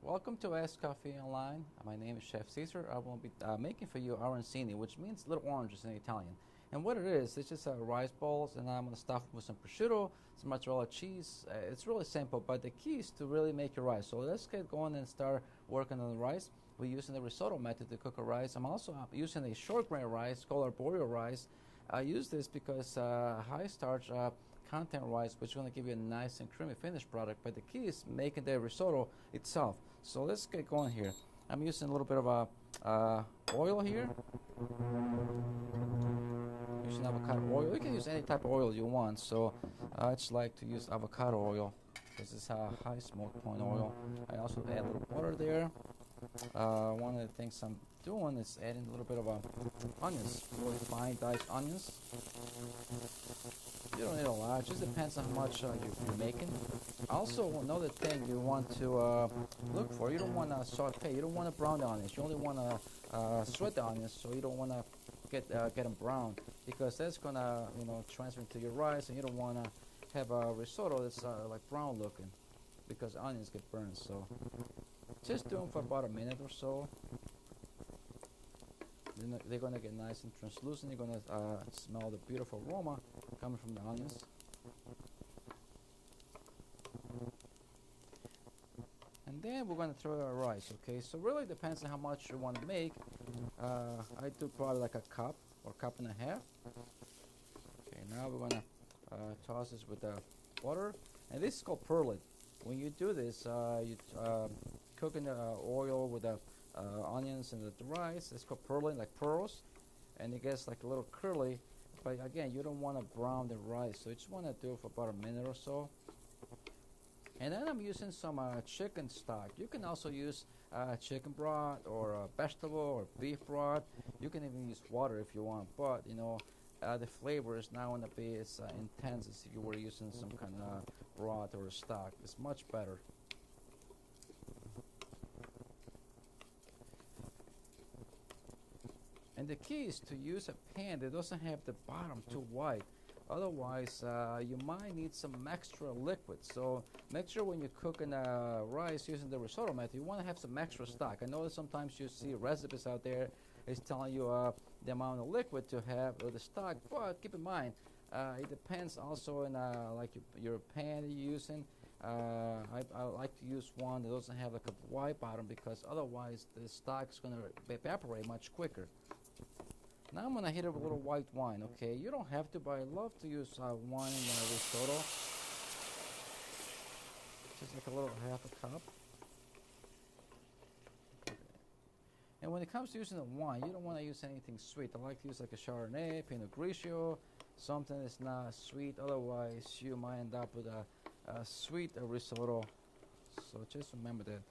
Welcome to Ask Coffee Online. My name is Chef Caesar. I will be making for you arancini, which means little oranges in Italian. And what it is, it's just rice balls, and I'm going to stuff them with some prosciutto, some mozzarella cheese. It's really simple, but the key is to really make your rice. So let's get going and start working on the rice. We're using the risotto method to cook a rice. I'm also using a short grain rice called arborio rice. I use this because high starch content rice, which is going to give you a nice and creamy finished product. But the key is making the risotto itself. So let's get going here. I'm using a little bit of oil here. Using avocado oil. You can use any type of oil you want. So I just like to use avocado oil. This is a high smoke point oil. I also add a little butter there. One of the things I'm doing is adding a little bit of onions, really fine diced onions. You don't need a lot, it just depends on how much you're making. Also, another thing you want to look for, you don't want to saute, you don't want to brown the onions, you only want to sweat the onions, so you don't want to get them brown, because that's going to transfer into your rice, and you don't want to have a risotto that's like brown looking, because onions get burned. So just do them for about a minute or so. Then they're going to get nice and translucent. You're going to smell the beautiful aroma coming from the onions. And then we're going to throw our rice, okay? So really depends on how much you want to make. I do probably like a cup or cup and a half. Okay, now we're going to toss this with the butter. And this is called pearling. When you do this, you cook in the oil with the onions and the rice. It's called pearling, like pearls, and it gets like a little curly. But again, you don't want to brown the rice, so you just want to do it for about a minute or so. And then I'm using some chicken stock. You can also use chicken broth or vegetable or beef broth. You can even use water if you want, but the flavor is not going to be as intense as if you were using some kind of broth or stock. It's much better. And the key is to use a pan that doesn't have the bottom too wide. Otherwise, you might need some extra liquid. So make sure when you're cooking rice using the risotto method, you want to have some extra stock. I know that sometimes you see recipes out there is telling you the amount of liquid to have or the stock, but keep in mind, it depends also on like your pan you're using. I like to use one that doesn't have like a wide bottom, because otherwise the stock is going to evaporate much quicker. Now I'm going to hit it with a little white wine, okay? You don't have to, but I love to use wine in the risotto. Just like a little half a cup. Okay. And when it comes to using the wine, you don't want to use anything sweet. I like to use like a Chardonnay, Pinot Grigio, something that's not sweet. Otherwise, you might end up with a sweet risotto. So just remember that.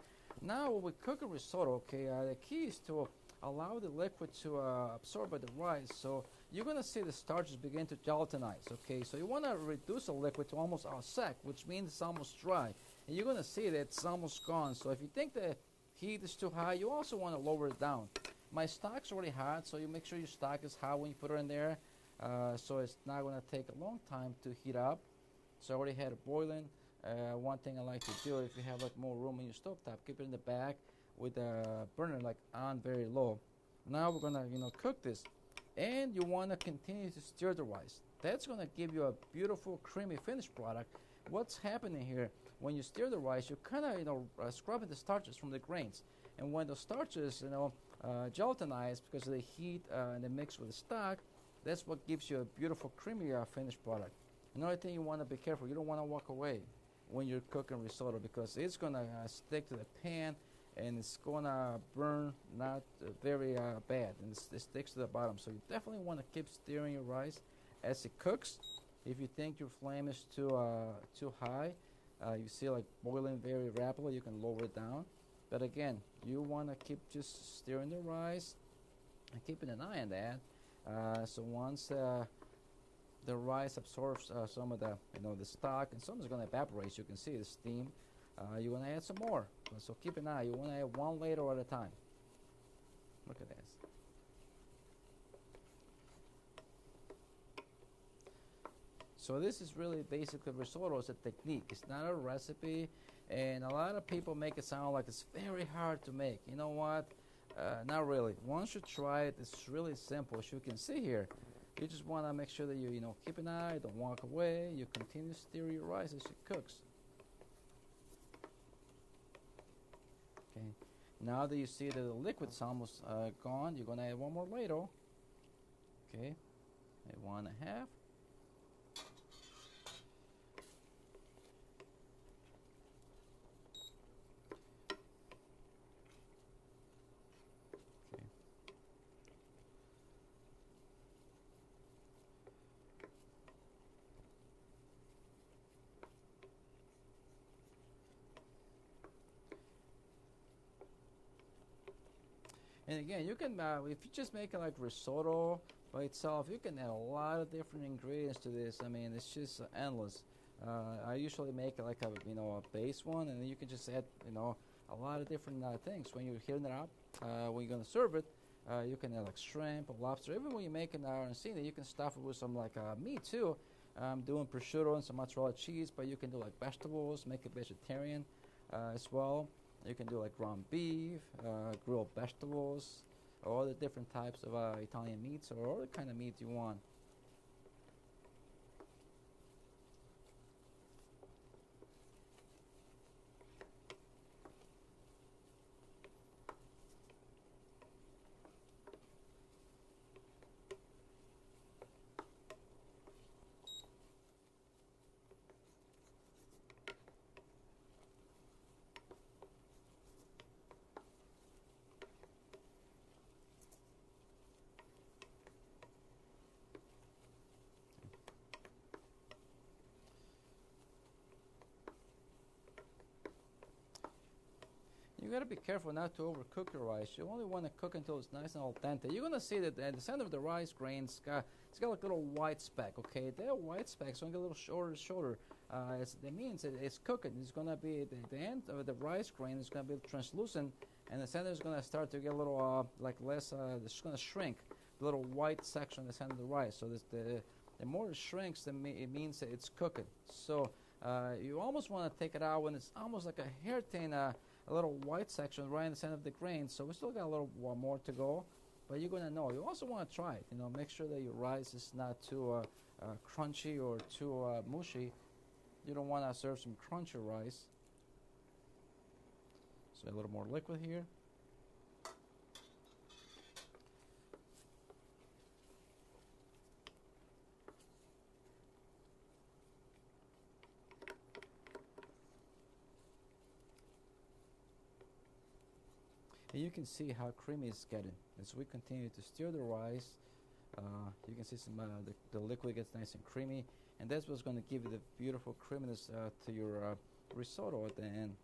Now when we cook a risotto, okay, the key is to allow the liquid to absorb the rice. So you're going to see the starches begin to gelatinize, okay? So you want to reduce the liquid to almost a sec, which means it's almost dry. And you're going to see that it's almost gone. So if you think the heat is too high, you also want to lower it down. My stock's already hot, so you make sure your stock is hot when you put it in there. So it's not going to take a long time to heat up. So I already had it boiling. One thing I like to do, if you have like more room in your stovetop, keep it in the back with the burner like on very low. Now we're gonna cook this, and you want to continue to stir the rice. That's gonna give you a beautiful creamy finished product. What's happening here, when you stir the rice, you're kind of scrubbing the starches from the grains, and when the starches gelatinize because of the heat and the mix with the stock, that's what gives you a beautiful creamy finished product. Another thing you want to be careful, you don't want to walk away when you're cooking risotto, because it's gonna stick to the pan and it's gonna burn not very bad, and it sticks to the bottom. So you definitely want to keep stirring your rice as it cooks. If you think your flame is too high, you see like boiling very rapidly, you can lower it down. But again, you want to keep just stirring the rice and keeping an eye on that. So once the rice absorbs some of the the stock, and some is going to evaporate, so you can see the steam. You want to add some more, so keep an eye. You want to add one layer at a time. Look at this. So this is really basically risotto as a technique. It's not a recipe, And a lot of people make it sound like it's very hard to make. You know what? Not really. Once you try it, it's really simple. As you can see here, you just want to make sure that you keep an eye, don't walk away. You continue to stir your rice as it cooks. Okay. Now that you see that the liquid's almost gone, you're gonna add one more ladle. Okay. Add 1.5. And again, you can, if you just make it like risotto by itself, you can add a lot of different ingredients to this. I mean, it's just endless. I usually make it like a base one, and then you can just add a lot of different things. When you're heating it up, when you're gonna serve it, you can add like shrimp or lobster. Even when you make an arancini, you can stuff it with some like meat too. I'm doing prosciutto and some mozzarella cheese, but you can do like vegetables, make it vegetarian as well. You can do like ground beef, grilled vegetables, all the different types of Italian meats or all the kind of meat you want. You gotta be careful not to overcook your rice. You only want to cook until it's nice and al dente. You're gonna see that at the center of the rice grain, it's got like a little white speck. Okay, that white speck's gonna get a little shorter. That means it's cooking. It's gonna be the end of the rice grain is gonna be translucent, and the center is gonna start to get a little like less. It's gonna shrink. The little white section in the center of the rice. So the more it shrinks, it means that it's cooking. So you almost want to take it out when it's almost like a hair thin. A little white section right in the center of the grain, so we still got a little more to go, but you're gonna know. You also want to try it. Make sure that your rice is not too crunchy or too mushy. You don't want to serve some crunchy rice. So a little more liquid here. And you can see how creamy it's getting. As we continue to stir the rice, you can see some the liquid gets nice and creamy, and that's what's going to give you the beautiful creaminess to your risotto at the end.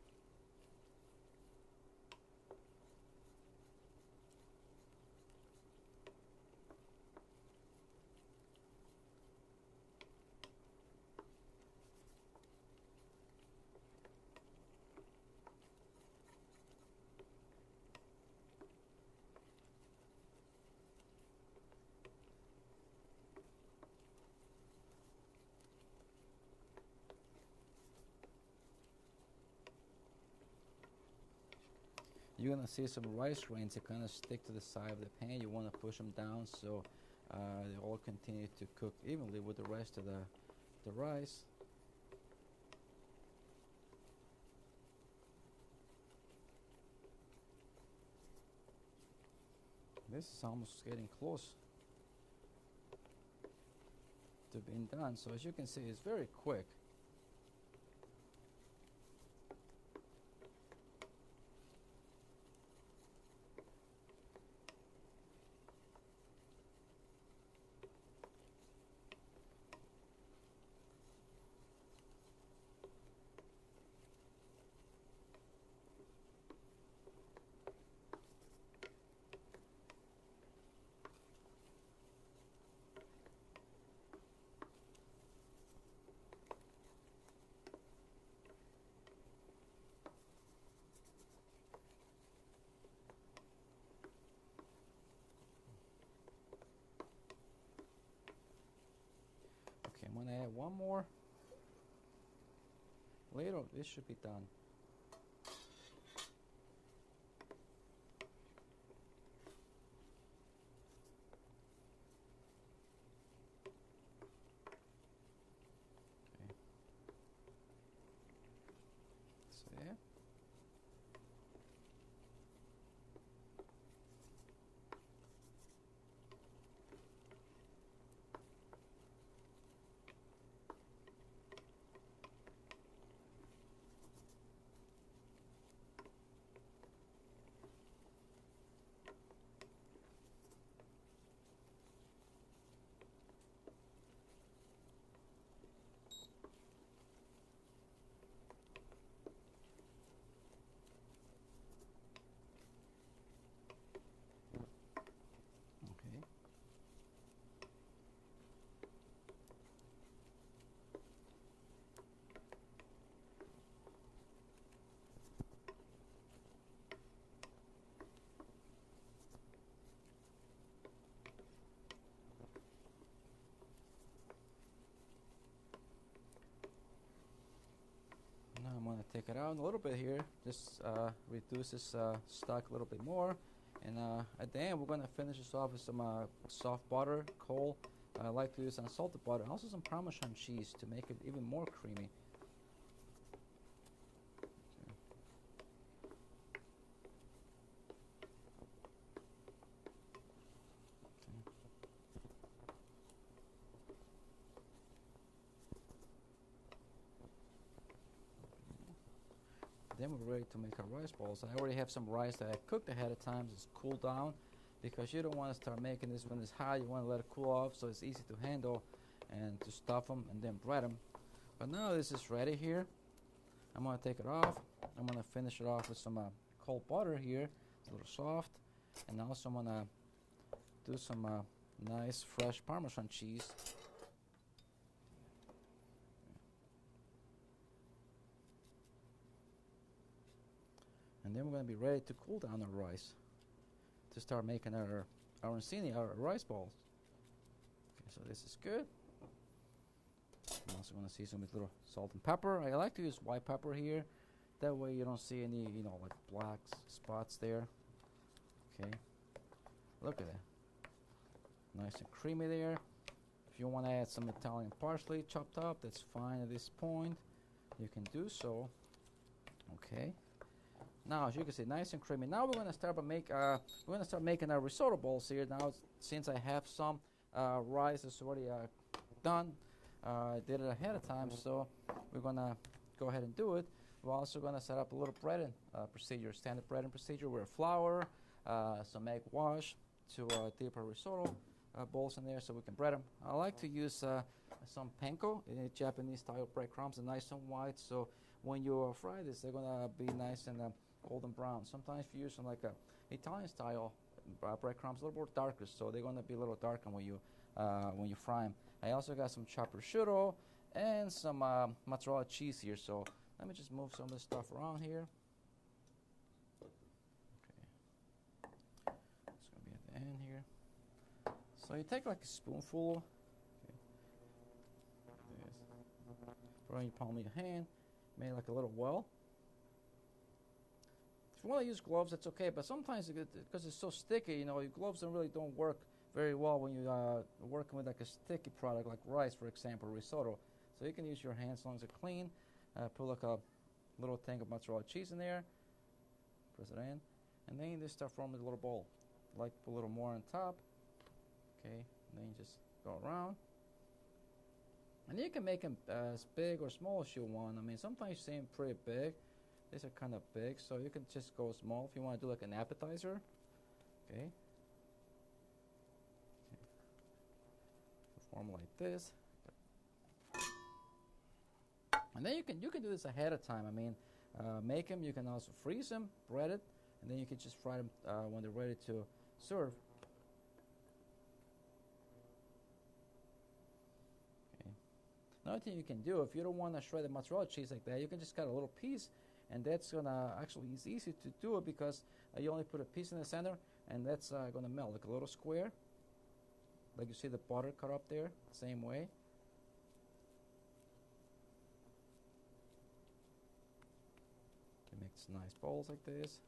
You're gonna see some rice grains that kind of stick to the side of the pan. You want to push them down so they all continue to cook evenly with the rest of the rice. This is almost getting close to being done. So as you can see, it's very quick. I'm gonna add one more ladle. This should be done. going to take it out a little bit here. Just reduce this stock a little bit more. And at the end, we're going to finish this off with some soft butter, coal. I like to use unsalted butter, and also some Parmesan cheese to make it even more creamy. Then we're ready to make our rice balls. I already have some rice that I cooked ahead of time. Just cool down, because you don't want to start making this when it's hot. You want to let it cool off so it's easy to handle and to stuff them and then bread them. But now this is ready here. I'm going to take it off. I'm going to finish it off with some cold butter here. It's a little soft. And also I'm going to do some nice fresh Parmesan cheese. And then we're going to be ready to cool down our rice to start making our arancini, our rice balls. Okay, so this is good. I'm also going to season with a little salt and pepper. I like to use white pepper here. That way you don't see any, like black spots there. Okay, look at that. Nice and creamy there. If you want to add some Italian parsley chopped up, that's fine at this point. You can do so. Okay. Now, as you can see, nice and creamy. Now we're going to start making our risotto balls here. Now, since I have some rice that's already done, I did it ahead of time, so we're going to go ahead and do it. We're also going to set up a little breading procedure, standard breading procedure with flour, some egg wash to dip our risotto balls in there so we can bread them. I like to use some panko, Japanese style breadcrumbs, nice and white, so when you fry this, they're going to be nice and golden brown. Sometimes if you use some like a Italian style breadcrumbs, a little more darker, so they're going to be a little darker when you fry them. I also got some chopped prosciutto and some mozzarella cheese here. So let me just move some of this stuff around here. Okay, it's going to be at the end here. So you take like a spoonful. Okay. Put it on your palm of your hand. Make like a little well. If you want to use gloves, that's okay, but sometimes because it's so sticky, your gloves don't work very well when you're working with like a sticky product like rice, for example, risotto. So you can use your hands as long as they're clean. Put like a little thing of mozzarella cheese in there, press it in, and then you just start forming a little bowl. Like put a little more on top, okay, and then you just go around. And you can make them as big or small as you want. I mean, sometimes you see them pretty big. These are kind of big, so you can just go small if you want to do like an appetizer. Okay. Form like this. And then you can do this ahead of time. I mean, make them. You can also freeze them, bread it, and then you can just fry them when they're ready to serve. Another thing you can do, if you don't want to shred the mozzarella cheese like that, you can just cut a little piece, and that's gonna it's easy to do it because you only put a piece in the center, and that's gonna melt like a little square, like you see the butter cut up there, same way. You make some nice balls like this.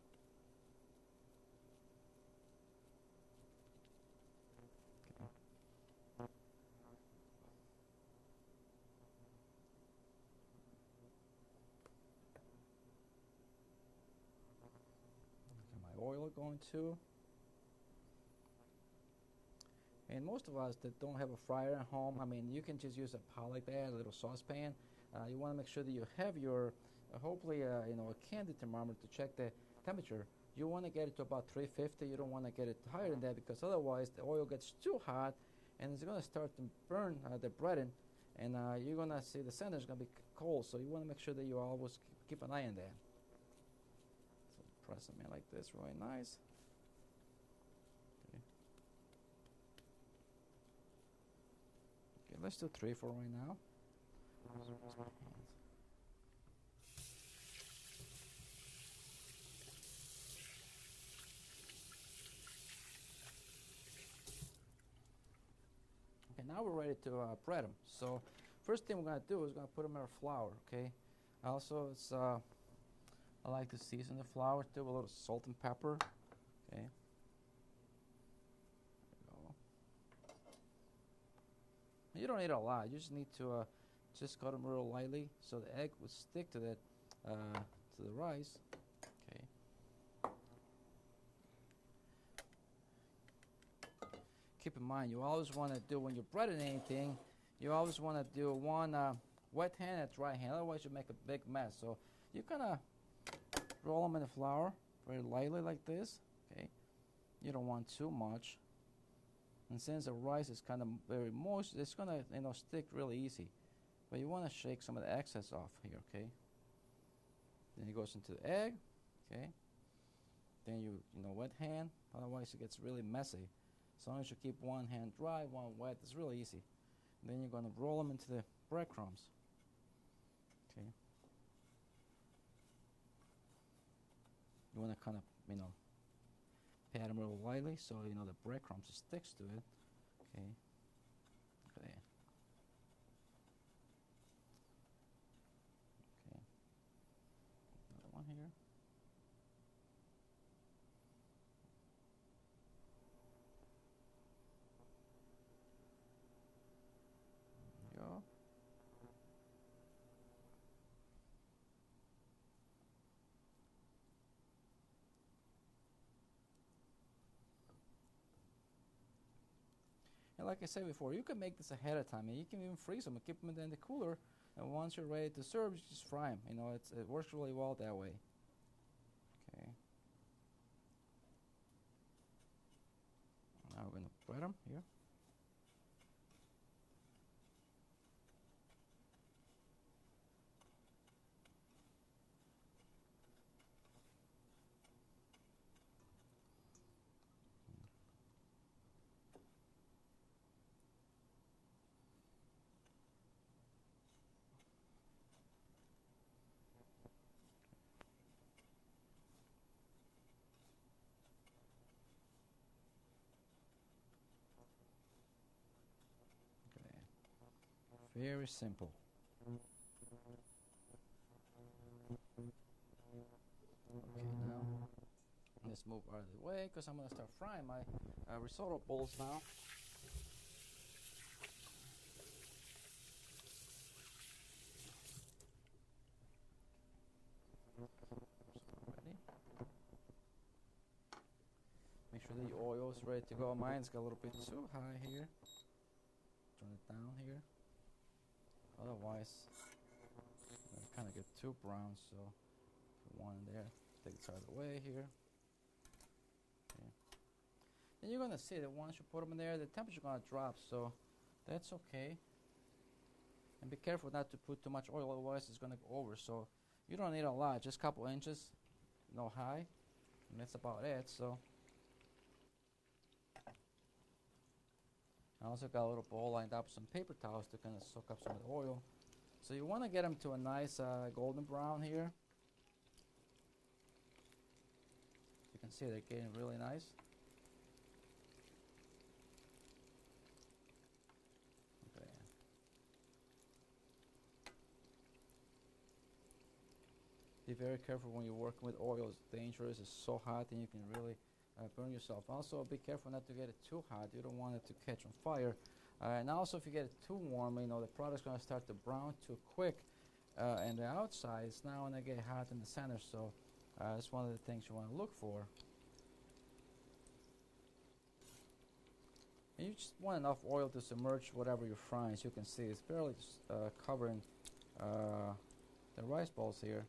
Oil going to, and most of us that don't have a fryer at home, I mean, you can just use a pot like that, a little saucepan. You want to make sure that you have your hopefully a candle thermometer to check the temperature. You want to get it to about 350. You don't want to get it higher than that, because otherwise the oil gets too hot and it's going to start to burn the breading, and you're going to see the center is going to be cold. So you want to make sure that you always keep an eye on that. Press them in like this, really nice. Okay, let's do 3 for right now. Okay, now we're ready to bread them. So first thing we're going to do is going to put them in our flour, okay? Also, it's I like to season the flour too with a little salt and pepper. Okay. There you go. You don't need a lot. You just need to just cut them real lightly so the egg would stick to the rice. Okay. Keep in mind, you always want to do when you're breading anything, you always want to do one wet hand and dry hand. Otherwise, you make a big mess. So you kind of roll them in the flour very lightly like this. Okay. You don't want too much. And since the rice is kind of very moist, it's gonna stick really easy. But you want to shake some of the excess off here, okay? Then it goes into the egg, okay? Then you wet hand. Otherwise, it gets really messy. As long as you keep one hand dry, one wet, it's really easy. And then you're gonna roll them into the breadcrumbs, okay? You want to kind of pat them real lightly so the breadcrumbs sticks to it. Okay. Look at that. Okay. Another one here. There you go. And like I said before, you can make this ahead of time, and you can even freeze them and keep them in the cooler. And once you're ready to serve, you just fry them. It works really well that way. Okay. Now we're gonna bread them here. Okay. Very simple. Okay, now let's move out of the way because I'm gonna start frying my risotto bowls now. Ready? Make sure the oil is ready to go. Mine's got a little bit too high here. Turn it down here. Otherwise, it'll kind of get too brown. So, put one in there. Take it out of the way here. Okay. And you're gonna see that once you put them in there, the temperature gonna drop. So, that's okay. And be careful not to put too much oil, otherwise it's gonna go over. So, you don't need a lot, just a couple inches, no high, and that's about it. So. I also got a little bowl lined up with some paper towels to kind of soak up some of the oil. So you want to get them to a nice golden brown here. You can see they're getting really nice. Okay. Be very careful when you're working with oil. It's dangerous. It's so hot and you can really burn yourself. Also, be careful not to get it too hot. You don't want it to catch on fire. And also, if you get it too warm, the product's going to start to brown too quick. And the outside is now going to get hot in the center. So that's one of the things you want to look for. And you just want enough oil to submerge whatever you're frying. As you can see, it's barely just covering the rice balls here.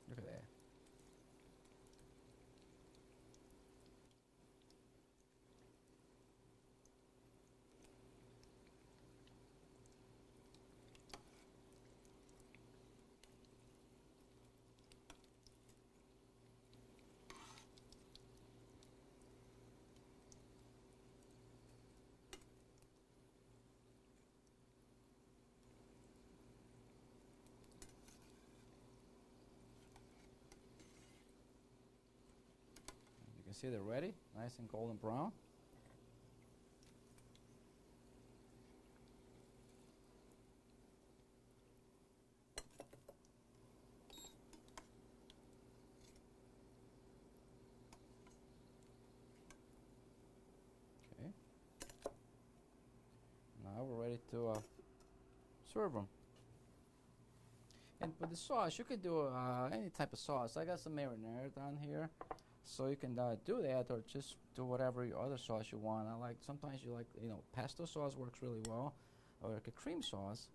Look at that. You see they're ready, nice and golden brown. Okay. Now we're ready to serve them. And for the sauce, you can do any type of sauce. I got some marinara down here, so you can do that, or just do whatever other sauce you want. I like, sometimes you like, pesto sauce works really well, or like a cream sauce.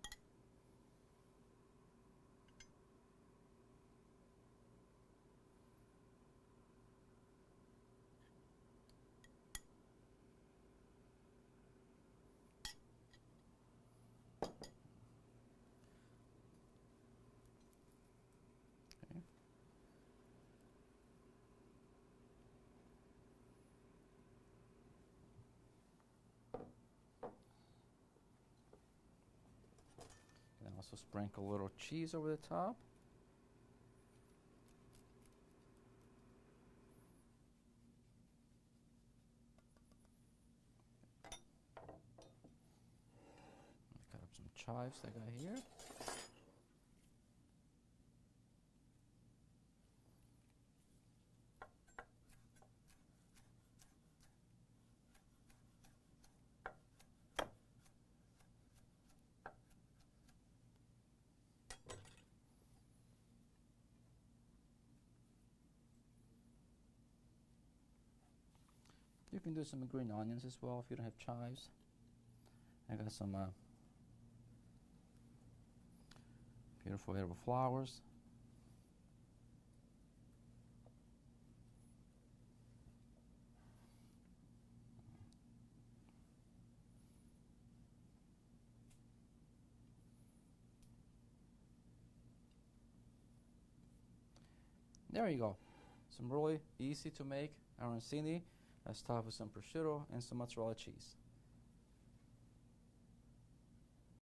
Okay. And also sprinkle a little cheese over the top. Cut up some chives I got here. You can do some green onions as well if you don't have chives. I got some beautiful edible flowers. There you go. Some really easy to make arancini, topped with some prosciutto and some mozzarella cheese.